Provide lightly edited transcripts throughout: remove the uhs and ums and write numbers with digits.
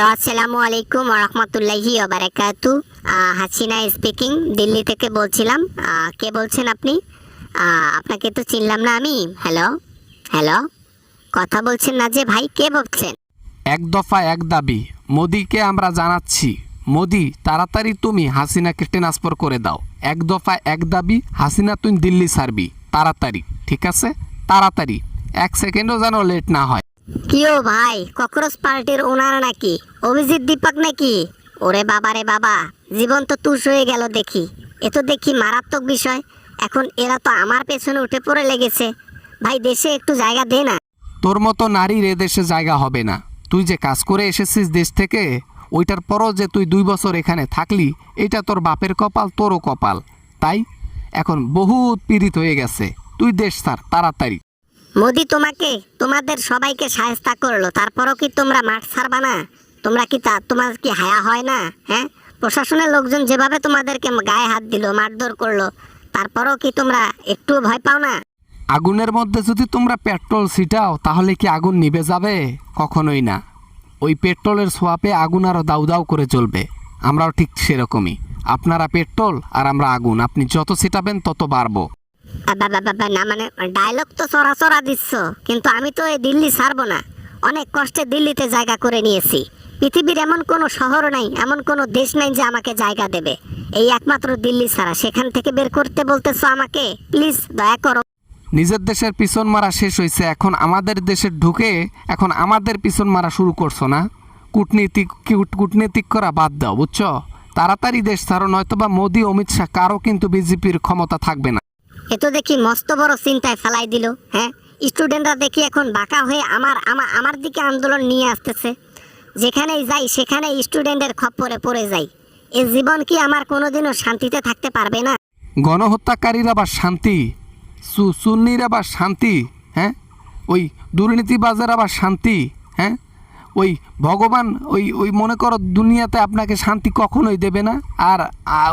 Hello, আসসালামু আলাইকুম ওয়া রাহমাতুল্লাহি ওয়া বারাকাতু। হাসিনা স্পিকিং, দিল্লি থেকে বলছিলাম। কে বলছেন আপনি? আপনাকে তো চিনলাম না আমি। হ্যালো হ্যালো, কথা বলছেন না যে ভাই, কে বলছেন? এক দফা এক দাবি মোদিকে আমরা জানাচ্ছি, মোদি তাড়াতাড়ি তুমি হাসিনাকে ট্রান্সফার করে দাও। এক দফা এক দাবি, হাসিনা তুই দিল্লি ছাড়বি তাড়াতাড়ি, ঠিক আছে? তাড়াতাড়ি, এক সেকেন্ডও যেন লেট না হয়। কিও ভাই, ককরোচ পার্টির ওনার নাকি? অভিজিৎ দীপক নাকি? ওরে বাবা রে বাবা, জীবন তো তুষ হয়ে গেল দেখি। এ তো দেখি মারাত্মক বিষয়। এখন এরা তো আমার পেছনে উঠে পড়ে লেগেছে। ভাই, দেশে একটু জায়গা দে না। তোর মতো নারীর এদেশে জায়গা হবে না। তুই যে কাজ করে এসেছিস দেশ থেকে, ওইটার পরও যে তুই 2 বছর এখানে থাকলি, এটা তোর বাপের কপাল, তোরও কপাল। তাই এখন বহুত পীড়িত হয়ে গেছে। তুই দেশ ছাড় তাড়াতাড়ি। মোদি তোমাকে, তোমাদের সবাইকে শায়েস্তা করলো, তারপরও কি তোমরা মাঠ ছাড়বা না? তোমরা কি তোমার কি হায়া হয় না? হ্যাঁ, প্রশাসনের লোকজন যেভাবে তোমাদেরকে গায়ে হাত দিল, মারধর করলো, তারপরও কি তোমরা একটু ভয় পাও না? আগুনের মধ্যে যদি তোমরা পেট্রোল ছিটাও, তাহলে কি আগুন নিভে যাবে? কখনোই না। ওই পেট্রোলের ছোঁয়াপে আগুন আরও দাউ দাউ করে জ্বলবে। আমরাও ঠিক সেরকমই। আপনারা পেট্রোল আর আমরা আগুন। আপনি যত ছিটাবেন তত বাড়বো। না মানে, ডায়লগ তো চড়া চড়া দিচ্ছ, কিন্তু আমি তো এই দিল্লি ছাড়বো না। অনেক কষ্টে দিল্লিতে জায়গা করে নিয়েছি। পৃথিবীর এমন কোনো শহর নাই, এমন কোনো দেশ নাই যে আমাকে জায়গা দেবে। এই একমাত্র দিল্লি ছাড়া। সেখান থেকে বের করতে বলতেছো আমাকে? প্লিজ দয়া করো। নিজের দেশের পিছন মারা শেষ হয়েছে, এখন আমাদের দেশে ঢুকে এখন আমাদের পিছন মারা শুরু করছো না? কূটনীতিক করা বাদ দাও, বুঝছো? তাড়াতাড়ি দেশ ছাড়ো, নয়তোবা মোদি, অমিত শাহ কারো কিন্তু বিজেপির ক্ষমতা থাকবে না। এ তো দেখি মস্ত বড় চিন্তায় ফেলাই দিল। হ্যাঁ, স্টুডেন্টরা দেখি এখন বাঁকা হয়ে আমার দিকে আন্দোলন নিয়ে আসতেছে। যেখানেই যাই সেখানে স্টুডেন্টের খপ্পরে পড়ে যাই। এ জীবন কি আমার কোনোদিনও শান্তিতে থাকতে পারবে না? গণহত্যাকারীরা বা শান্তি, সুন্নিরা বা শান্তি, হ্যাঁ? ওই দুর্নীতিবাজেরা বা শান্তি, হ্যাঁ? ওই ভগবান ওই মনে করো দুনিয়াতে আপনাকে শান্তি কখনোই দেবে না। আর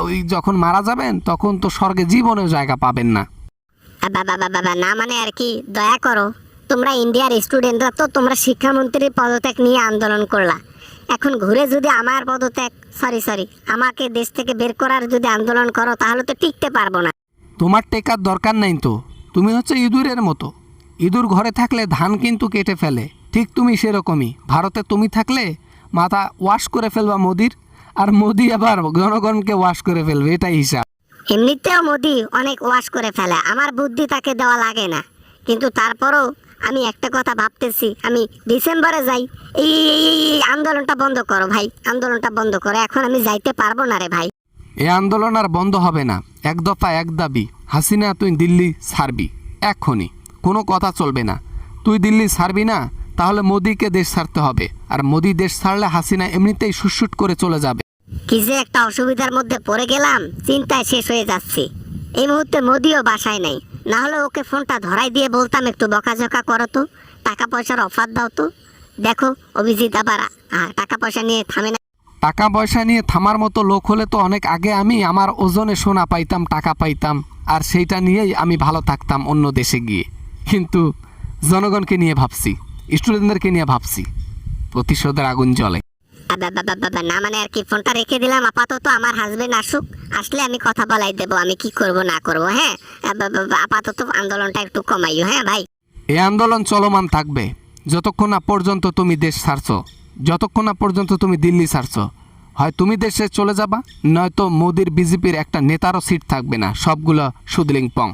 ওই যখন মারা যাবেন তখন তো স্বর্গে জীবনেও জায়গা পাবেন না। বাবা না মানে আর কি, দয়া করো। তোমরা ইন্ডিয়ার স্টুডেন্টরা তো তোমরা শিক্ষামন্ত্রীর পদত্যাগ নিয়ে আন্দোলন করলা। এখন ঘুরে যদি আমার পদত্যাগ, সরি আমাকে দেশ থেকে বের করার যদি আন্দোলন করো, তাহলে তো টিকতে পারবো না। তোমার টেকার দরকার নাই তো। তুমি হচ্ছে ইঁদুরের মতো। ইঁদুর ঘরে থাকলে ধান কিন্তু কেটে ফেলে, ঠিক তুমি সেরকমই। ভারতে তুমি থাকলে মাথা ওয়াশ করে ফেলবা মোদির, আর মোদি আবার জনগণকে ওয়াশ করে ফেলবে, এটাই হিসাব। এমনিতেও মোদি অনেক ওয়াশ করে ফেলে, আমার বুদ্ধি তাকে দেওয়া লাগে না। কিন্তু তারপরও আমি একটা কথা ভাবতেছি, আমি ডিসেম্বরে যাই। এই আন্দোলনটা বন্ধ করো ভাই, আন্দোলনটা বন্ধ করো। এখন আমি যাইতে পারবো না রে ভাই। এই আন্দোলন আর বন্ধ হবে না। এক দফা এক দাবি, হাসিনা তুই দিল্লি ছাড়বি এখনই। কোনো কথা চলবে না। তুই দিল্লি ছাড়বি না, তাহলে মোদিকে দেশ ছাড়তে হবে। আর মোদি দেশ ছাড়লে হাসিনা এমনিতেই শুটশুট করে চলে যাবে। কি যে একটা অসুবিধার মধ্যে পড়ে গেলাম, চিন্তায় শেষ হয়ে যাচ্ছি। এই মুহূর্তে মোদিও বাসায় নাই, না হলে ওকে ফোনটা ধরাই দিয়ে বলতাম একটু বকাঝকা করো তো, টাকা পয়সার অফার দাও তো। দেখো অভিজিৎ আবার টাকা পয়সা নিয়ে থামে না। টাকা পয়সা নিয়ে থামার মতো লোক হলে তো অনেক আগে আমি আমার ওজনে সোনা পাইতাম, টাকা পাইতাম, আর সেইটা নিয়েই আমি ভালো থাকতাম অন্য দেশে গিয়ে। কিন্তু জনগণকে নিয়ে ভাবছি, স্টুডেন্টদেরকে নিয়ে ভাবছি। প্রতিশোধের আগুন জ্বলে। না মানে আর কি, ফোনটা রেখে দিলাম আপাতত। আমার হাজবেন্ড আসুক, আসলে আমি কথা বলাই দেবো আমি কি করব না করব। হ্যাঁ, আপাতত আন্দোলনটা একটু কমাইও। হ্যাঁ ভাই, এই আন্দোলন চলমান থাকবে যতক্ষণ না পর্যন্ত তুমি দেশ ছাড়ছো, যতক্ষণ না পর্যন্ত তুমি দিল্লি ছাড়ছো। হয় তুমি দেশে চলে যাবা, নয়তো মোদির বিজেপির একটা নেতারও সিট থাকবে না, সবগুলো সুদলিং পং।